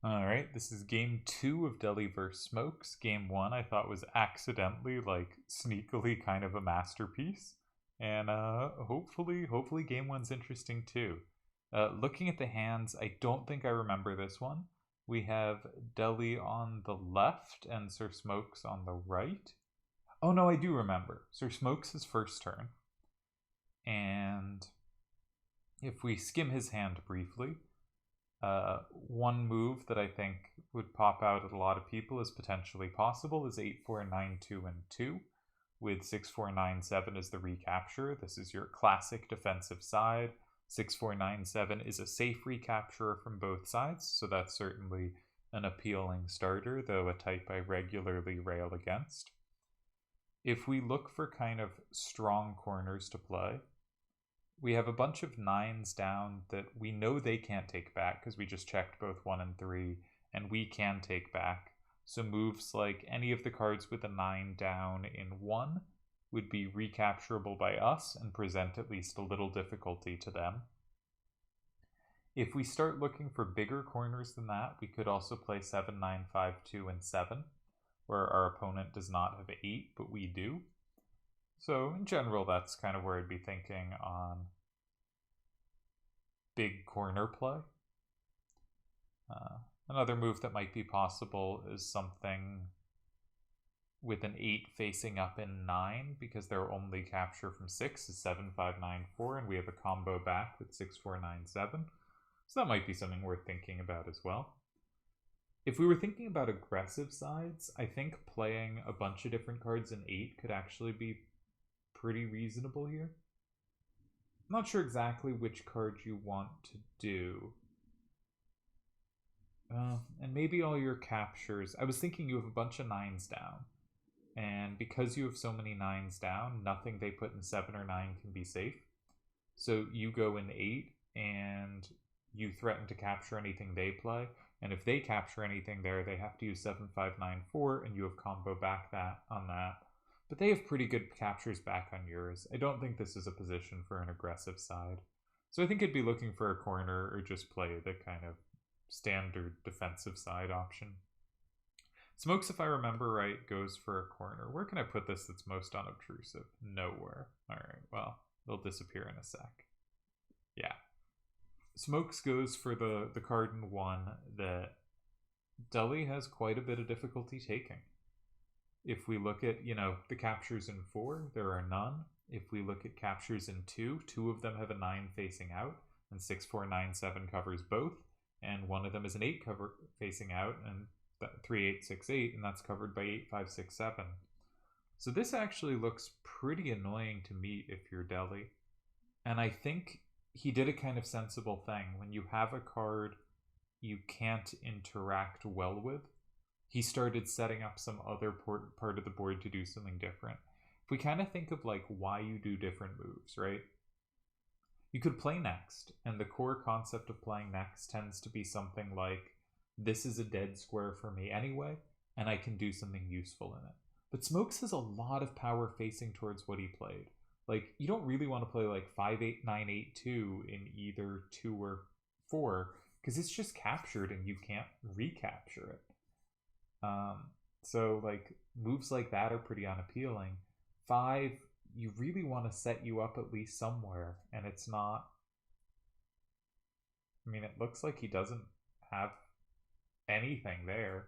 Alright, this is game 2 of Delial vs. Smokes. Game 1 I thought was accidentally, sneakily kind of a masterpiece. And hopefully game 1's interesting too. Looking at the hands, I don't think I remember this one. We have Deli on the left and SirSmokes on the right. Oh no, I do remember. SirSmokes' first turn. And if we skim his hand briefly, one move that I think would pop out at a lot of people as potentially possible is 8-4-9-2 and 2, with 6-4-9-7 as the recapture. This is your classic defensive side. 6-4-9-7 is a safe recapturer from both sides, so that's certainly an appealing starter, though a type I regularly rail against. If we look for kind of strong corners to play, we have a bunch of 9s down that we know they can't take back because we just checked both 1 and 3, and we can take back. So moves like any of the cards with a 9 down in 1 would be recapturable by us and present at least a little difficulty to them. If we start looking for bigger corners than that, we could also play 7-9-5-2 and 7, where our opponent does not have 8, but we do. So in general, that's kind of where I'd be thinking on big corner play. Another move that might be possible is something with an 8 facing up in 9, because their only capture from 6 is 7-5-9-4, and we have a combo back with 6-4-9-7. So that might be something worth thinking about as well. If we were thinking about aggressive sides, I think playing a bunch of different cards in 8 could actually be pretty reasonable here. I'm not sure exactly which card you want to do. And maybe all your captures. I was thinking you have a bunch of 9s down. And because you have so many 9s down, nothing they put in 7 or 9 can be safe. So you go in 8 and you threaten to capture anything they play. And if they capture anything there, they have to use 7-5-9-4, and you have combo back on that. But they have pretty good captures back on yours. I don't think this is a position for an aggressive side. So I think I'd be looking for a corner or just play the kind of standard defensive side option. Smokes, if I remember right, goes for a corner. Where can I put this that's most unobtrusive? Nowhere. Alright, well, they'll disappear in a sec. Yeah. Smokes goes for the card in 1 that Deli has quite a bit of difficulty taking. If we look at, the captures in 4, there are none. If we look at captures in 2, 2 of them have a 9 facing out, and 6-4-9-7 covers both, and one of them is an 8 cover facing out, and 3-8-6-8, and that's covered by 8-5-6-7. So this actually looks pretty annoying to me if you're Deli. And I think he did a kind of sensible thing. When you have a card you can't interact well with, he started setting up some other part of the board to do something different. If we kind of think of why you do different moves, right? You could play next, and the core concept of playing next tends to be something like, this is a dead square for me anyway, and I can do something useful in it. But Smokes has a lot of power facing towards what he played. You don't really want to play 5-8-9-8-2 in either 2 or 4, because it's just captured and you can't recapture it. So moves like that are pretty unappealing. 5, you really want to set you up at least somewhere, and it's not. I mean, it looks like he doesn't have anything there.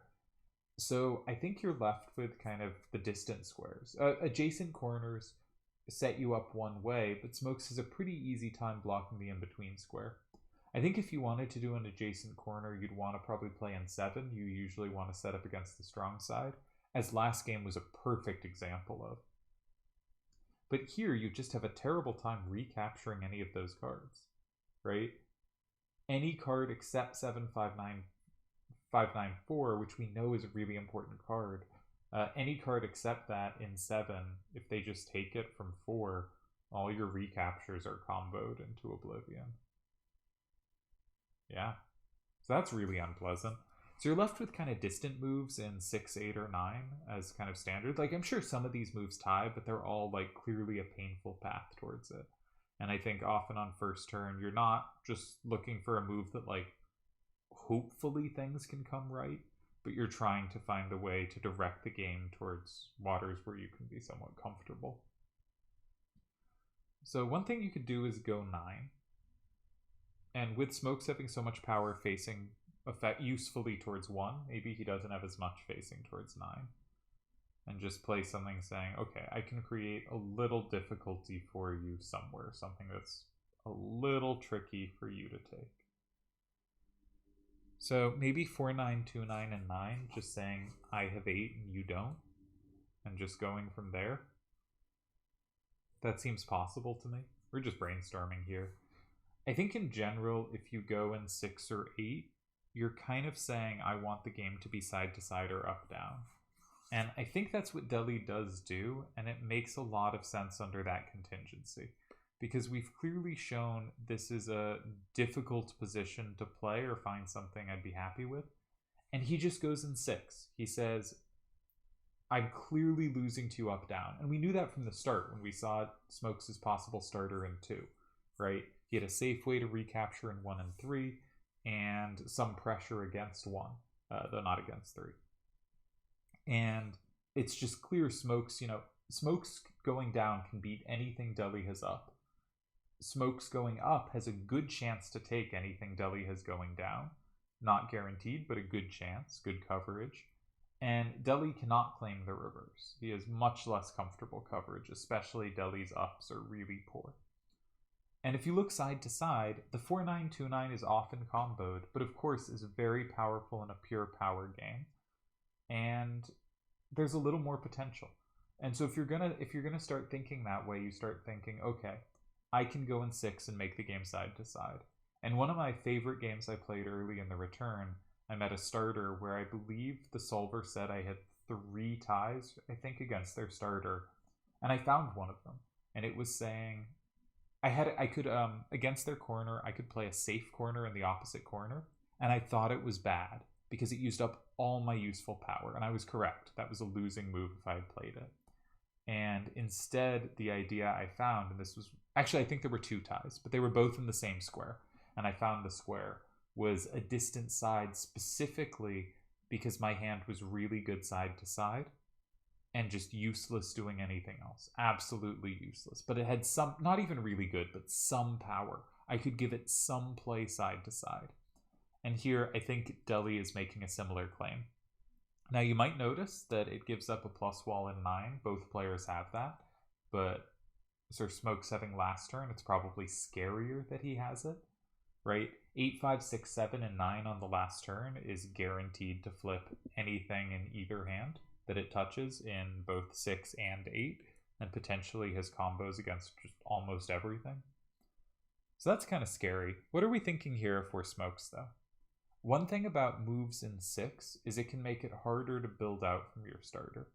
So I think you're left with kind of the distant squares. Adjacent corners set you up one way, but Smokes has a pretty easy time blocking the in-between square. I think if you wanted to do an adjacent corner, you'd want to probably play in 7. You usually want to set up against the strong side, as last game was a perfect example of. But here, you just have a terrible time recapturing any of those cards, right? Any card except 7-5-9-5-9-4, which we know is a really important card, any card except that in 7, if they just take it from 4, all your recaptures are comboed into oblivion. Yeah, so that's really unpleasant. So you're left with kind of distant moves in 6, 8, or 9 as kind of standard. I'm sure some of these moves tie, but they're all clearly a painful path towards it. And I think often on first turn, you're not just looking for a move that hopefully things can come right, but you're trying to find a way to direct the game towards waters where you can be somewhat comfortable. So one thing you could do is go 9. And with Smokes having so much power facing effect usefully towards 1, maybe he doesn't have as much facing towards 9. And just play something saying, okay, I can create a little difficulty for you somewhere, something that's a little tricky for you to take. So maybe 4, 9, 2, 9, and 9, just saying I have 8 and you don't, and just going from there. That seems possible to me. We're just brainstorming here. I think in general, if you go in 6 or 8, you're kind of saying I want the game to be side to side or up down. And I think that's what Deli does do, and it makes a lot of sense under that contingency. Because we've clearly shown this is a difficult position to play or find something I'd be happy with. And he just goes in 6. He says, I'm clearly losing to up down. And we knew that from the start when we saw Smokes' possible starter in 2, right? He had a safe way to recapture in 1 and 3, and some pressure against 1, though not against 3. And it's just clear Smokes, Smokes going down can beat anything Deli has up. Smokes going up has a good chance to take anything Deli has going down. Not guaranteed, but a good chance, good coverage. And Deli cannot claim the reverse. He has much less comfortable coverage, especially Deli's ups are really poor. And if you look side to side, the 4-9-2-9 is often comboed, but of course is very powerful in a pure power game. And there's a little more potential. And so if you're gonna start thinking that way, you start thinking, okay, I can go in 6 and make the game side to side. And one of my favorite games I played early in the return, I met a starter where I believe the solver said I had 3 ties, I think, against their starter. And I found one of them. And it was saying I could against their corner, I could play a safe corner in the opposite corner. And I thought it was bad because it used up all my useful power. And I was correct. That was a losing move if I had played it. And instead, the idea I found, and this was actually, I think there were 2 ties, but they were both in the same square. And I found the square was a distant side specifically because my hand was really good side to side and just useless doing anything else. Absolutely useless. But it had some, not even really good, but some power. I could give it some play side to side. And here, I think Deli is making a similar claim. Now, you might notice that it gives up a plus wall in 9. Both players have that. But SirSmokes having last turn, it's probably scarier that he has it, right? 8, 5, 6, 7, and 9 on the last turn is guaranteed to flip anything in either hand that it touches in both 6 and 8, and potentially has combos against just almost everything. So that's kind of scary. What are we thinking here for Smokes, though? One thing about moves in 6 is it can make it harder to build out from your starter,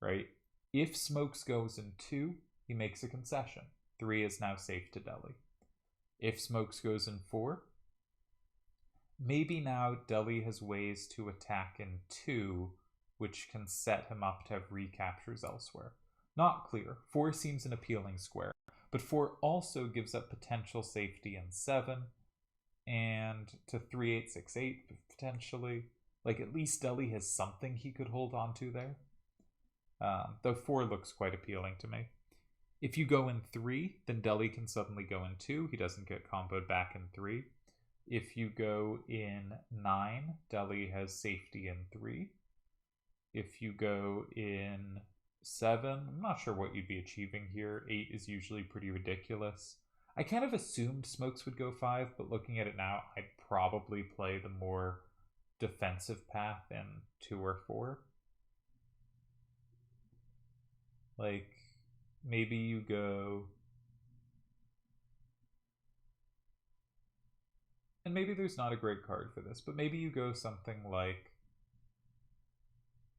right? If Smokes goes in 2, he makes a concession. 3 is now safe to Deli. If Smokes goes in 4, maybe now Deli has ways to attack in 2, which can set him up to have recaptures elsewhere. Not clear. 4 seems an appealing square, but 4 also gives up potential safety in 7, and to 3, 8, 6, 8 potentially. Like, at least Deli has something he could hold on to there. Though 4 looks quite appealing to me. If you go in 3, then Deli can suddenly go in 2. He doesn't get comboed back in 3. If you go in 9, Deli has safety in 3. If you go in 7, I'm not sure what you'd be achieving here. 8 is usually pretty ridiculous. I kind of assumed Smokes would go 5, but looking at it now, I'd probably play the more defensive path in 2 or 4. Like, maybe you go... And maybe there's not a great card for this, but maybe you go something like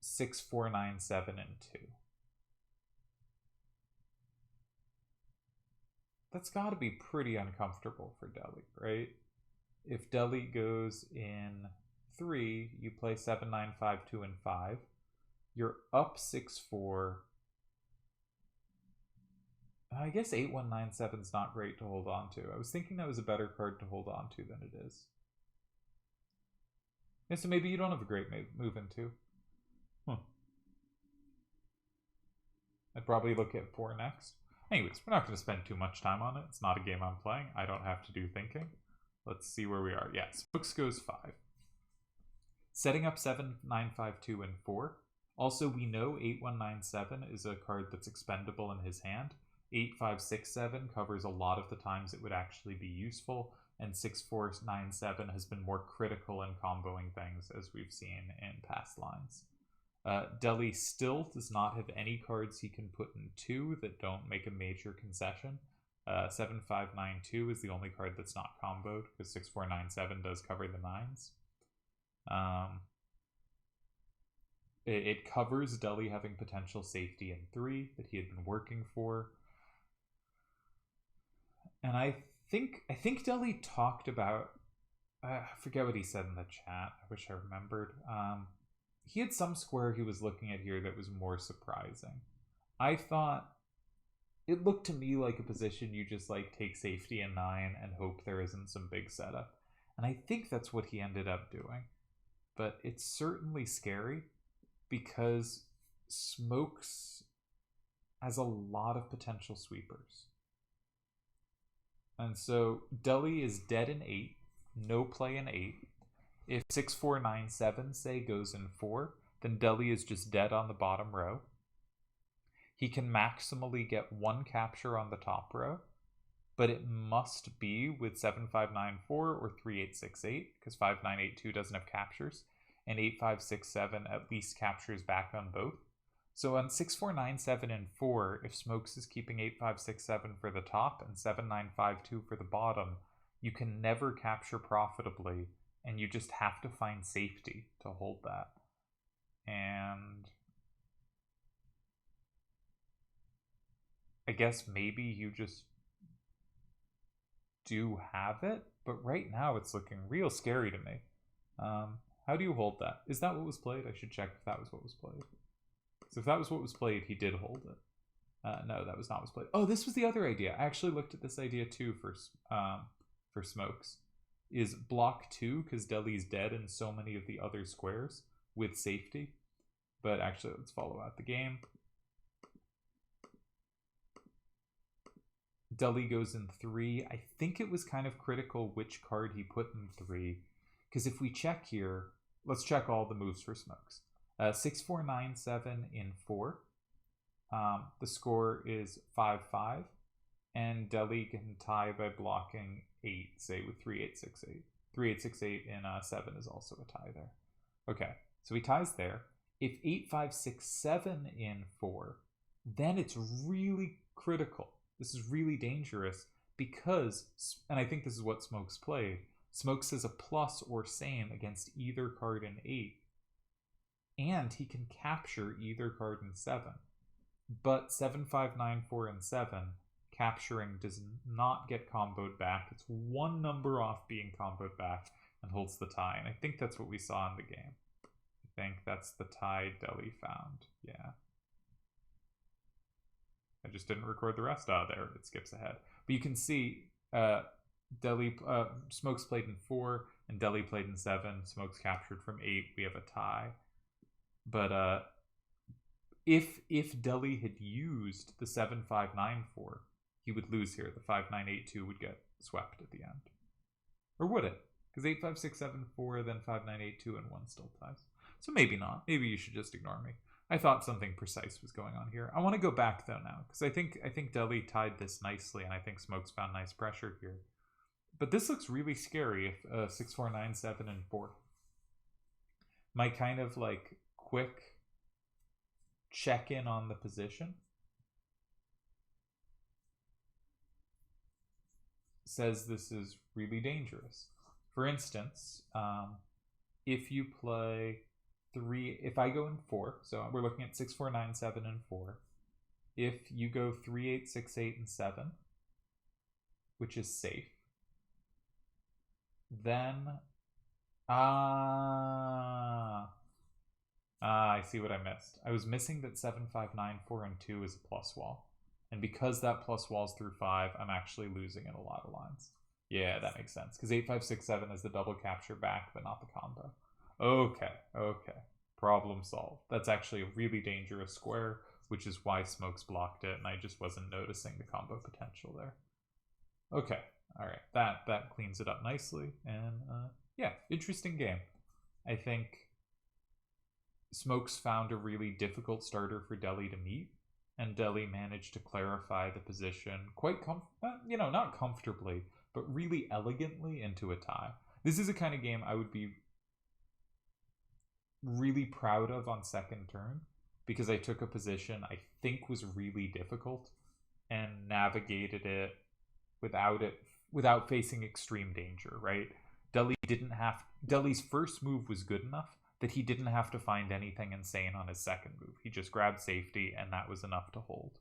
6, 4, 9, 7, and 2. That's got to be pretty uncomfortable for Deli, right? If Deli goes in 3, you play 7, 9, 5, 2, and 5. You're up 6, 4. I guess 8, 1, 9, 7 is not great to hold on to. I was thinking that was a better card to hold on to than it is. Yeah, so maybe you don't have a great move into. I'd probably look at 4 next. Anyways, we're not going to spend too much time on it. It's not a game I'm playing. I don't have to do thinking. Let's see where we are. Yeah, Smokes goes 5. Setting up 7, 9, 5, 2, and 4. Also, we know 8197 is a card that's expendable in his hand. 8567 covers a lot of the times it would actually be useful, and 6497 has been more critical in comboing things, as we've seen in past lines. Deli still does not have any cards he can put in 2 that don't make a major concession. 7592 is the only card that's not comboed, because 6497 does cover the 9s. It covers Deli having potential safety in 3 that he had been working for. And I think Deli talked about, I forget what he said in the chat. I wish I remembered. He had some square he was looking at here that was more surprising. I thought it looked to me like a position you just like take safety in 9 and hope there isn't some big setup. And I think that's what he ended up doing. But it's certainly scary because Smokes has a lot of potential sweepers. And so Deli is dead in 8, no play in 8. If 6497, say, goes in 4, then Deli is just dead on the bottom row. He can maximally get 1 capture on the top row, but it must be with 7594 or 3868, because 5982 doesn't have captures, and 8567 at least captures back on both. So on 6497 and 4, if Smokes is keeping 8567 for the top and 7952 for the bottom, you can never capture profitably, and you just have to find safety to hold that. And I guess maybe you just do have it, but right now it's looking real scary to me. How do you hold that? Is that what was played? I should check if that was what was played. So if that was what was played, he did hold it. No, that was not what was played. Oh, this was the other idea. I actually looked at this idea too for Smokes. Is block 2, because Deli's dead in so many of the other squares with safety. But actually, let's follow out the game. Deli goes in 3. I think it was kind of critical which card he put in 3. Because if we check here, let's check all the moves for Smokes. 6497 in 4. The score is 5-5. And Deli can tie by blocking 8, say, with 3868. 3868 in 7 is also a tie there. Okay, so he ties there. If 8567 in 4, then it's really critical. This is really dangerous because, and I think this is what Smokes played, Smokes is a plus or same against either card in 8. And he can capture either card in 7. But 7594 and 7, capturing does not get comboed back. It's 1 number off being comboed back and holds the tie. And I think that's what we saw in the game. I think that's the tie Deli found. Yeah. I just didn't record the rest. Ah, there, it skips ahead. But you can see Smokes played in 4 and Deli played in 7. Smokes captured from 8. We have a tie. But if Deli had used the 7594, he would lose here. The 5982 would get swept at the end. Or would it? Because 85674, then 5982, and 1 still ties. So maybe not. Maybe you should just ignore me. I thought something precise was going on here. I want to go back though now, because I think Deli tied this nicely, and I think Smokes found nice pressure here. But this looks really scary if 6497 and 4. My kind of like quick check in on the position says this is really dangerous. For instance, if you play 3, if I go in 4, so we're looking at 6497 and 4. If you go 3868 and 7, which is safe, then I see what I missed. I was missing that 7594 and 2 is a plus wall. And because that plus wall's through 5, I'm actually losing in a lot of lines. Yeah, that makes sense. Because 8567 is the double capture back, but not the combo. Okay, okay. Problem solved. That's actually a really dangerous square, which is why Smokes blocked it, and I just wasn't noticing the combo potential there. Okay, all right. That cleans it up nicely, and yeah, interesting game. I think Smokes found a really difficult starter for Deli to meet, and Deli managed to clarify the position quite not comfortably, but really elegantly into a tie. This is a kind of game I would be really proud of on second turn because I took a position I think was really difficult and navigated it without facing extreme danger, right? Deli's first move was good enough that he didn't have to find anything insane on his second move. He just grabbed safety, and that was enough to hold.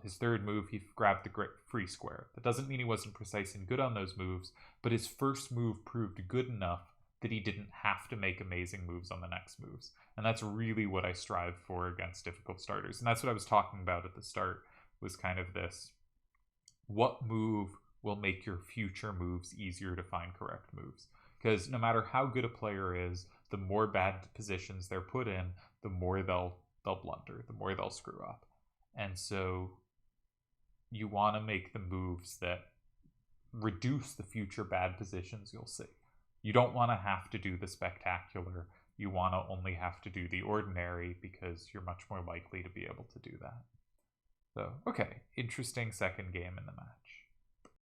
His third move, he grabbed the free square. That doesn't mean he wasn't precise and good on those moves, but his first move proved good enough that he didn't have to make amazing moves on the next moves. And that's really what I strive for against difficult starters. And that's what I was talking about at the start, was kind of this. What move will make your future moves easier to find correct moves? Because no matter how good a player is, the more bad positions they're put in, the more they'll blunder, the more they'll screw up. And so you want to make the moves that reduce the future bad positions you'll see. You don't want to have to do the spectacular. You want to only have to do the ordinary because you're much more likely to be able to do that. So, okay, interesting second game in the match.